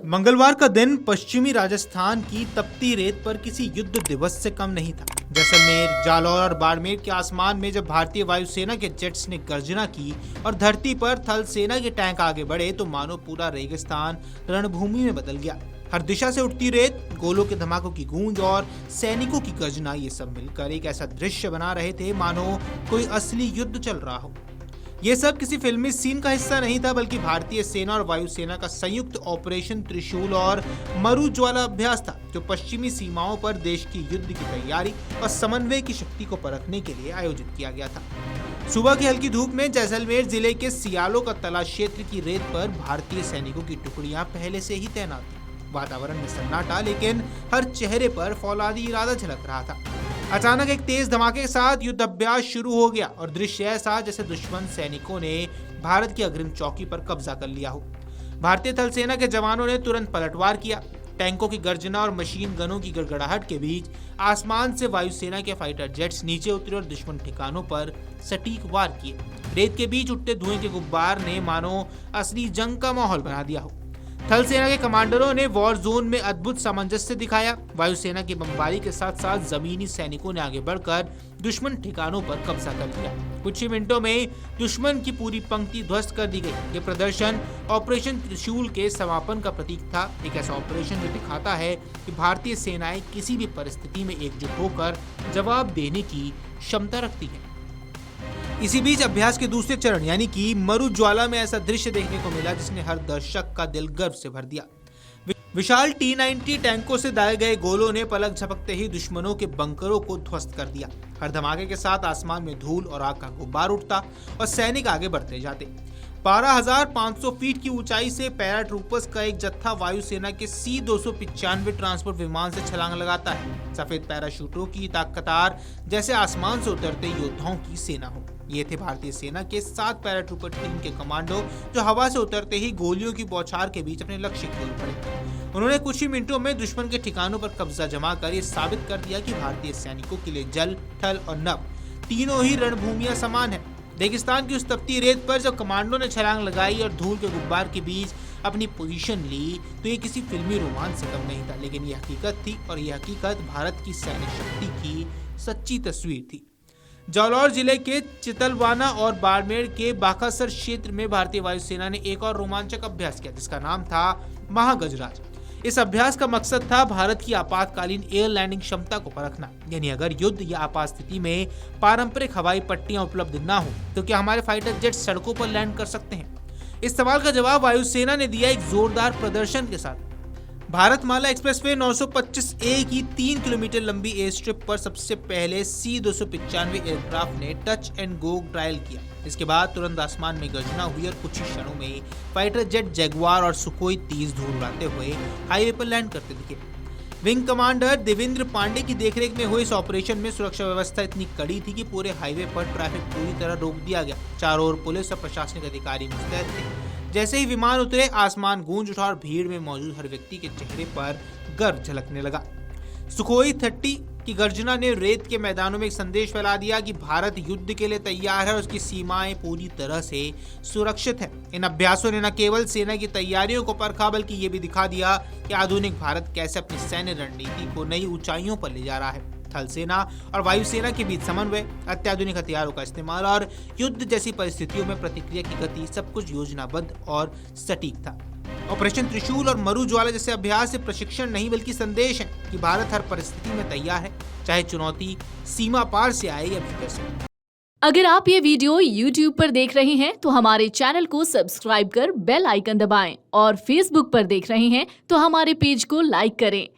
मंगलवार का दिन पश्चिमी राजस्थान की तपती रेत पर किसी युद्ध दिवस से कम नहीं था। जैसलमेर, जालौर और बाड़मेर के आसमान में जब भारतीय वायुसेना के जेट्स ने गर्जना की और धरती पर थल सेना के टैंक आगे बढ़े तो मानो पूरा रेगिस्तान रणभूमि में बदल गया। हर दिशा से उठती रेत, गोलों के धमाकों की गूंज और सैनिकों की गर्जना, ये सब मिलकर एक ऐसा दृश्य बना रहे थे मानो कोई असली युद्ध चल रहा हो। ये सब किसी फिल्मी सीन का हिस्सा नहीं था, बल्कि भारतीय सेना और वायुसेना का संयुक्त ऑपरेशन त्रिशूल और मरुज्वाला अभ्यास था, जो पश्चिमी सीमाओं पर देश की युद्ध की तैयारी और समन्वय की शक्ति को परखने के लिए आयोजित किया गया था। सुबह की हल्की धूप में जैसलमेर जिले के सियालों का तला क्षेत्र की रेत पर भारतीय सैनिकों की टुकड़ियां पहले से ही तैनात थी। वातावरण में सन्नाटा, लेकिन हर चेहरे पर फौलादी इरादा झलक रहा था। अचानक एक तेज धमाके के साथ युद्ध अभ्यास शुरू हो गया और दृश्य ऐसा जैसे दुश्मन सैनिकों ने भारत की अग्रिम चौकी पर कब्जा कर लिया हो। भारतीय थल सेना के जवानों ने तुरंत पलटवार किया। टैंकों की गर्जना और मशीन गनों की गड़गड़ाहट के बीच आसमान से वायुसेना के फाइटर जेट्स नीचे उतरे और दुश्मन ठिकानों पर सटीक वार किए। रेत के बीच उठते धुएं के गुब्बार ने मानो असली जंग का माहौल बना दिया हो। थल सेना के कमांडरों ने वॉर जोन में अद्भुत सामंजस्य दिखाया। वायुसेना की बमबारी के साथ साथ जमीनी सैनिकों ने आगे बढ़कर दुश्मन ठिकानों पर कब्जा कर लिया। कुछ ही मिनटों में दुश्मन की पूरी पंक्ति ध्वस्त कर दी गई। ये प्रदर्शन ऑपरेशन त्रिशूल के समापन का प्रतीक था। एक ऐसा ऑपरेशन जो दिखाता है कि भारतीय सेनाएं किसी भी परिस्थिति में एकजुट होकर जवाब देने की क्षमता रखती है। इसी बीच अभ्यास के दूसरे चरण यानी कि मरुज्वाला में ऐसा दृश्य देखने को मिला जिसने हर दर्शक का दिल गर्व से भर दिया। विशाल T-90 टैंकों से दागे गए गोलों ने पलक झपकते ही दुश्मनों के बंकरों को ध्वस्त कर दिया। हर धमाके के साथ आसमान में धूल और आग का गुब्बार उठता और सैनिक आगे बढ़ते जाते। 12,500 फीट की ऊंचाई से पैराट्रूपर्स का एक जत्था वायुसेना के C-295 ट्रांसपोर्ट विमान से छलांग लगाता है। सफेद पैराशूटों की कतार जैसे आसमान से उतरते योद्धाओं की सेना हो। ये थे भारतीय सेना के 7 पैराट्रूपर टीम के कमांडो, जो हवा से उतरते ही गोलियों की बौछार के बीच अपने लक्ष्य की ओर बढ़े। उन्होंने कुछ ही मिनटों में दुश्मन के ठिकानों पर कब्जा जमा कर ये साबित कर दिया कि भारतीय सैनिकों के लिए जल, थल और नभ तीनों ही रणभूमियां समान है। रेगिस्तान की उस तपती रेत पर जब कमांडो ने छलांग लगाई और धूल के गुब्बार के बीच अपनी पोजीशन ली तो ये किसी फिल्मी रोमांच से कम नहीं था, लेकिन ये हकीकत थी और ये हकीकत भारत की सैन्य शक्ति की सच्ची तस्वीर थी। जालौर जिले के चितलवाना और बाड़मेर के बाकासर क्षेत्र में भारतीय वायुसेना ने एक और रोमांचक अभ्यास किया जिसका नाम था महागजराज। इस अभ्यास का मकसद था भारत की आपातकालीन एयर लैंडिंग क्षमता को परखना, यानी अगर युद्ध या आपात स्थिति में पारंपरिक हवाई पट्टियां उपलब्ध ना हो तो क्या हमारे फाइटर जेट सड़कों पर लैंड कर सकते हैं। इस सवाल का जवाब वायुसेना ने दिया एक जोरदार प्रदर्शन के साथ। भारतमाला एक्सप्रेसवे 925A की 3 किलोमीटर लंबी एयर स्ट्रिप पर सबसे पहले C-295 एयरक्राफ्ट ने टच एंड गो ट्रायल किया। इसके बाद तुरंत आसमान में गर्जना हुई और कुछ ही क्षणों में फाइटर जेट जगुआर और सुखोई 30 धूल उड़ाते हुए हाईवे पर लैंड करते दिखे। विंग कमांडर देवेंद्र पांडे की देखरेख में हुए इस ऑपरेशन में सुरक्षा व्यवस्था इतनी कड़ी थी कि पूरे हाईवे पर ट्रैफिक पूरी तरह रोक दिया गया। चारों ओर पुलिस और प्रशासनिक अधिकारी मुस्तैद थे। जैसे ही विमान उतरे, आसमान गूंज उठा और भीड़ में मौजूद हर व्यक्ति के चेहरे पर गर्व झलकने लगा। सुखोई 30 की गर्जना ने रेत के मैदानों में एक संदेश फैला दिया कि भारत युद्ध के लिए तैयार है और उसकी सीमाएं पूरी तरह से सुरक्षित है। इन अभ्यासों ने न केवल सेना की तैयारियों को परखा, बल्कि ये भी दिखा दिया कि आधुनिक भारत कैसे अपनी सैन्य रणनीति को नई ऊंचाइयों पर ले जा रहा है। थल सेना और वायुसेना के बीच समन्वय, अत्याधुनिक हथियारों का इस्तेमाल और युद्ध जैसी परिस्थितियों में प्रतिक्रिया की गति, सब कुछ योजनाबद्ध और सटीक था। ऑपरेशन त्रिशूल और मरुज्वाला जैसे अभ्यास से प्रशिक्षण नहीं बल्कि संदेश है कि भारत हर परिस्थिति में तैयार है, चाहे चुनौती सीमा पार से आए या भीतर से। अगर आप ये वीडियो YouTube पर देख रहे हैं तो हमारे चैनल को सब्सक्राइब कर बेल आइकन दबाएं और Facebook पर देख रहे हैं तो हमारे पेज को लाइक करें।